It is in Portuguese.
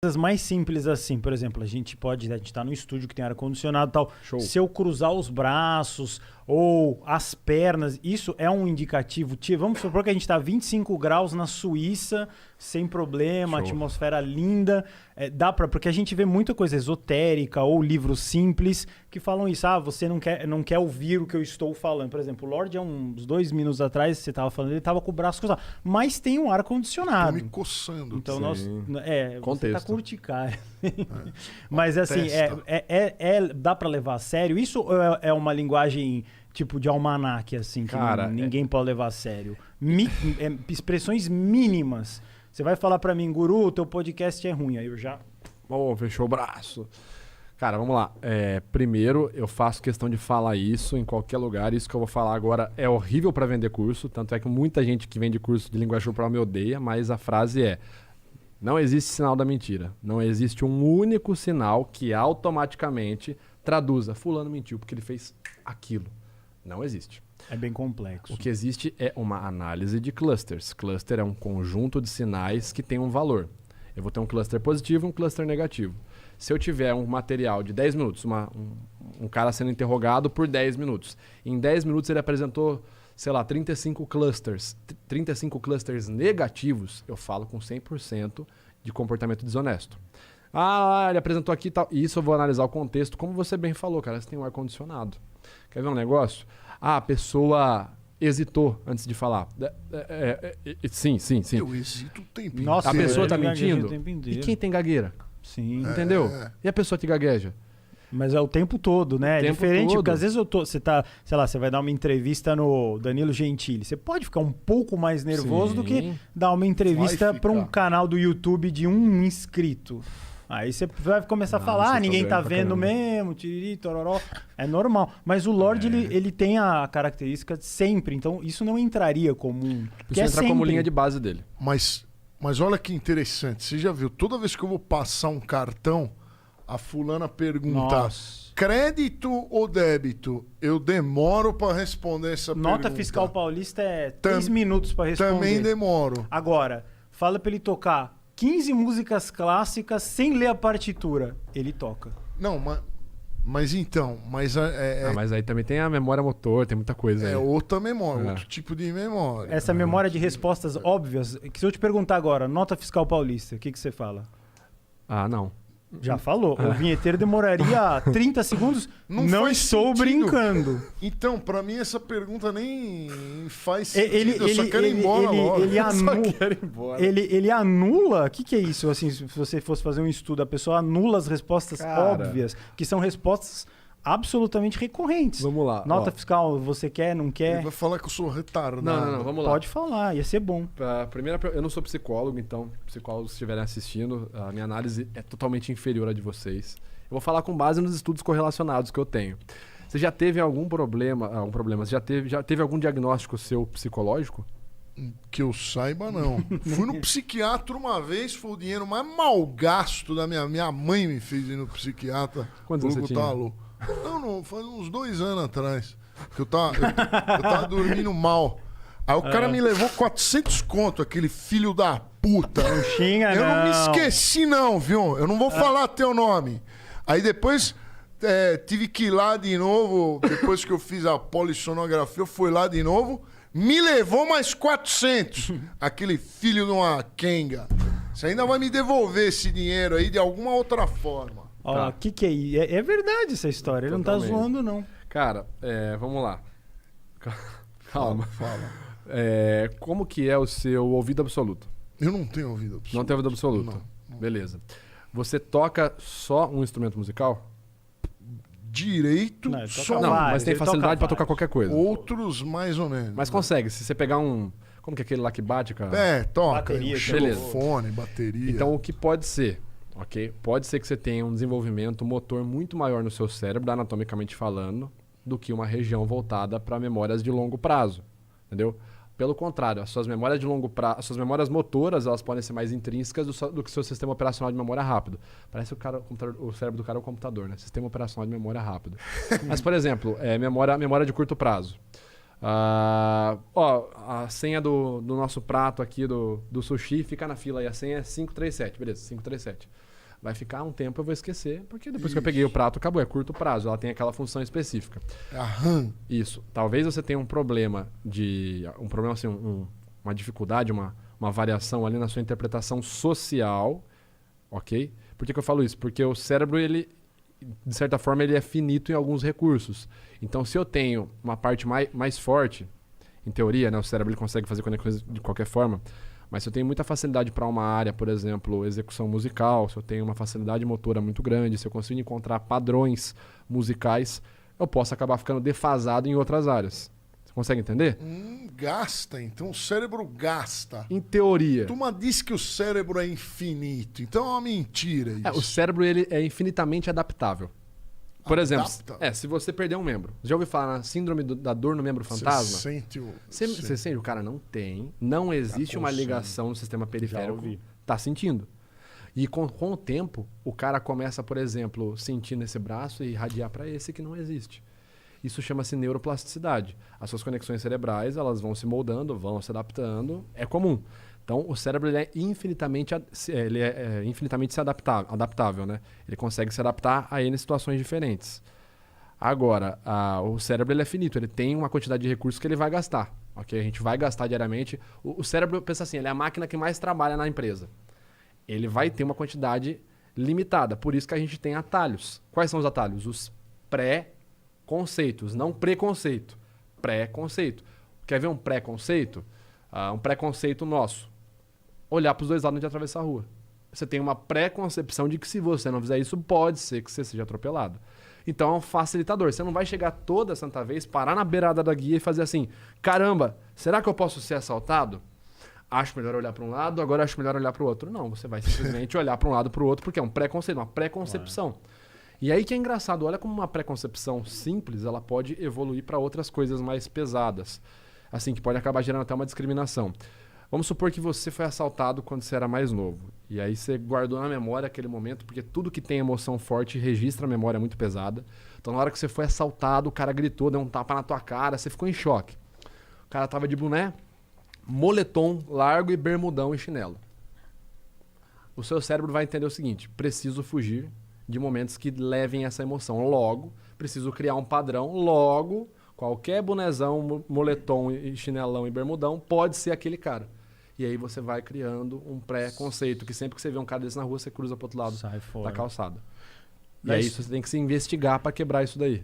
Coisas mais simples assim, por exemplo, a gente tá no estúdio que tem ar-condicionado e tal. Show. Se eu cruzar os braços ou as pernas, isso é um indicativo. Vamos supor que a gente está a 25 graus na Suíça, sem problema, Show. atmosfera linda. Porque a gente vê muita coisa esotérica ou livros simples que falam isso. Ah, você não quer ouvir o que eu estou falando. Por exemplo, o Lorde, há uns 2 minutos atrás, você estava falando, ele estava com o braço cruzado. Mas tem um ar-condicionado. Tô me coçando. Então, você Contexto. tá curticária. Mas assim, dá pra levar a sério? Isso é uma linguagem tipo de almanaque, assim, que ninguém pode levar a sério? Expressões mínimas. Você vai falar pra mim, Guru, teu podcast é ruim. Aí eu já... fechou o braço. Cara, vamos lá. Primeiro, eu faço questão de falar isso em qualquer lugar. Isso que eu vou falar agora é horrível pra vender curso. Tanto é que muita gente que vende curso de linguagem corporal me odeia, mas a frase é: não existe sinal da mentira. Não existe um único sinal que automaticamente traduza. Fulano mentiu porque ele fez aquilo. Não existe. É bem complexo. O que existe é uma análise de clusters. Cluster é um conjunto de sinais que tem um valor. Eu vou ter um cluster positivo e um cluster negativo. Se eu tiver um material de 10 minutos, um cara sendo interrogado por 10 minutos, em 10 minutos ele apresentou, sei lá, 35 clusters negativos, eu falo com 100% de comportamento desonesto. Ele apresentou aqui e tal. E isso eu vou analisar o contexto, como você bem falou, cara, você tem um ar-condicionado. Quer ver um negócio? A pessoa hesitou antes de falar. Sim. Eu hesito o tempo inteiro. Nossa, A pessoa tá eu gaguejo mentindo? o tempo inteiro. E quem tem gagueira? Sim. Entendeu? E a pessoa que gagueja? Mas é o tempo todo, né? É tempo diferente, todo. porque às vezes você tá, sei lá, você vai dar uma entrevista no Danilo Gentili. Você pode ficar um pouco mais nervoso do que dar uma entrevista para um canal do YouTube de um inscrito. Aí você vai começar a falar, ninguém tá vendo mesmo, tiriri, tororó. É normal. Mas o Lorde, ele tem a característica de sempre, então isso não entraria comum. Isso entra como linha de base dele. Mas olha que interessante. Você já viu, toda vez que eu vou passar um cartão, a fulana pergunta: Nossa. Crédito ou débito? Eu demoro para responder essa pergunta. Nota fiscal paulista é 3 minutos para responder. Também demoro. Agora, fala para ele tocar 15 músicas clássicas sem ler a partitura. Ele toca. Não, mas então... Mas mas aí também tem a memória motor, tem muita coisa aí. É outra memória, outro tipo de memória. Essa memória de respostas óbvias, que se eu te perguntar agora, nota fiscal paulista, o que você fala? Não. Já falou. O vinheteiro demoraria 30 segundos. Não estou brincando. Então, pra mim, essa pergunta nem faz sentido. Eu só quero ir embora logo. Ele anula? O que é isso? Assim, se você fosse fazer um estudo, a pessoa anula as respostas óbvias, que são respostas absolutamente recorrentes. Vamos lá. Nota fiscal, você quer, não quer? Ele vai falar que eu sou retardado. Não, vamos lá. Pode falar, ia ser bom. Primeiro, eu não sou psicólogo, então, psicólogos que estiverem assistindo, a minha análise é totalmente inferior à de vocês. Eu vou falar com base nos estudos correlacionados que eu tenho. Você já teve algum problema? Você já teve algum diagnóstico seu psicológico? Que eu saiba, não. Fui no psiquiatra uma vez, foi o dinheiro mais mal gasto da minha mãe me fez ir no psiquiatra. Quantos anos você tinha? Não, faz uns 2 anos atrás. Que eu tava dormindo mal. Aí o cara me levou 400 conto, aquele filho da puta. Não xinga, eu não me esqueci, não, viu? Eu não vou falar teu nome. Aí depois tive que ir lá de novo. Depois que eu fiz a polissonografia, eu fui lá de novo. Me levou mais 400. Aquele filho de uma quenga. Você ainda vai me devolver esse dinheiro aí de alguma outra forma. Ó, que é isso? É verdade essa história. Ele não tá zoando, não. Cara, vamos lá. Calma. Fala. Como que é o seu ouvido absoluto? Eu não tenho ouvido absoluto. Não tem ouvido absoluto? Não. Beleza. Você toca só um instrumento musical? Direito, só não, mas tem facilidade pra tocar qualquer coisa. Outros mais ou menos. Mas consegue, se você pegar um... Como que é aquele lá que bate, cara? Toca. Bateria, xilofone, bateria. Então o que pode ser, ok? Pode ser que você tenha um desenvolvimento motor muito maior no seu cérebro, anatomicamente falando, do que uma região voltada para memórias de longo prazo, entendeu? Pelo contrário, as suas memórias de longo prazo, as suas memórias motoras, elas podem ser mais intrínsecas do que o seu sistema operacional de memória rápido. Parece o cérebro do cara é um computador, né? Sistema operacional de memória rápido. Mas, por exemplo, memória de curto prazo. A senha do nosso prato aqui do sushi fica na fila aí. A senha é 537, beleza, 537. Vai ficar um tempo, eu vou esquecer, porque depois que eu peguei o prato, acabou. É curto prazo, ela tem aquela função específica. Aham. Isso. Talvez você tenha um problema assim, uma dificuldade, uma variação ali na sua interpretação social, ok? Por que eu falo isso? Porque o cérebro, ele, de certa forma, ele é finito em alguns recursos. Então, se eu tenho uma parte mais forte, em teoria, né, o cérebro ele consegue fazer conexões de qualquer forma, mas se eu tenho muita facilidade para uma área, por exemplo, execução musical, se eu tenho uma facilidade motora muito grande, se eu consigo encontrar padrões musicais, eu posso acabar ficando defasado em outras áreas. Você consegue entender? Gasta, então o cérebro gasta. Em teoria. Turma diz que o cérebro é infinito, então é uma mentira isso. O cérebro ele é infinitamente adaptável. Por exemplo, se você perder um membro. Já ouviu falar na síndrome da dor no membro fantasma? Você sente, o cara não existe uma ligação no sistema periférico. Tá sentindo. E com o tempo, o cara começa, por exemplo, sentir nesse braço e irradiar para esse que não existe. Isso chama-se neuroplasticidade. As suas conexões cerebrais, elas vão se moldando, vão se adaptando. É comum. Então, o cérebro ele é infinitamente adaptável, né? Ele consegue se adaptar a N situações diferentes. Agora, o cérebro ele é finito, ele tem uma quantidade de recursos que ele vai gastar. Okay? A gente vai gastar diariamente. O cérebro, pensa assim, ele é a máquina que mais trabalha na empresa. Ele vai ter uma quantidade limitada, por isso que a gente tem atalhos. Quais são os atalhos? Os pré-conceitos, não preconceito. Pré-conceito. Quer ver um pré-conceito? Um pré-conceito nosso. Olhar para os dois lados antes de atravessar a rua. Você tem uma pré-concepção de que se você não fizer isso, pode ser que você seja atropelado. Então é um facilitador. Você não vai chegar toda santa vez, parar na beirada da guia e fazer assim, caramba, será que eu posso ser assaltado? Acho melhor olhar para um lado, agora acho melhor olhar para o outro. Não, você vai simplesmente olhar para um lado para o outro, porque é um pré-conceito, uma pré-concepção. E aí que é engraçado, olha como uma pré-concepção simples, ela pode evoluir para outras coisas mais pesadas. Assim, que pode acabar gerando até uma discriminação. Vamos supor que você foi assaltado quando você era mais novo. E aí você guardou na memória aquele momento, porque tudo que tem emoção forte registra a memória muito pesada. Então na hora que você foi assaltado, o cara gritou, deu um tapa na tua cara, você ficou em choque. O cara tava de boné, moletom largo e bermudão e chinelo. O seu cérebro vai entender o seguinte, preciso fugir de momentos que levem essa emoção. Logo, preciso criar um padrão, logo, qualquer bonezão, moletom, e chinelão e bermudão pode ser aquele cara. E aí você vai criando um pré-conceito, que sempre que você vê um cara desse na rua, você cruza pro outro lado da calçada. E aí você tem que se investigar para quebrar isso daí.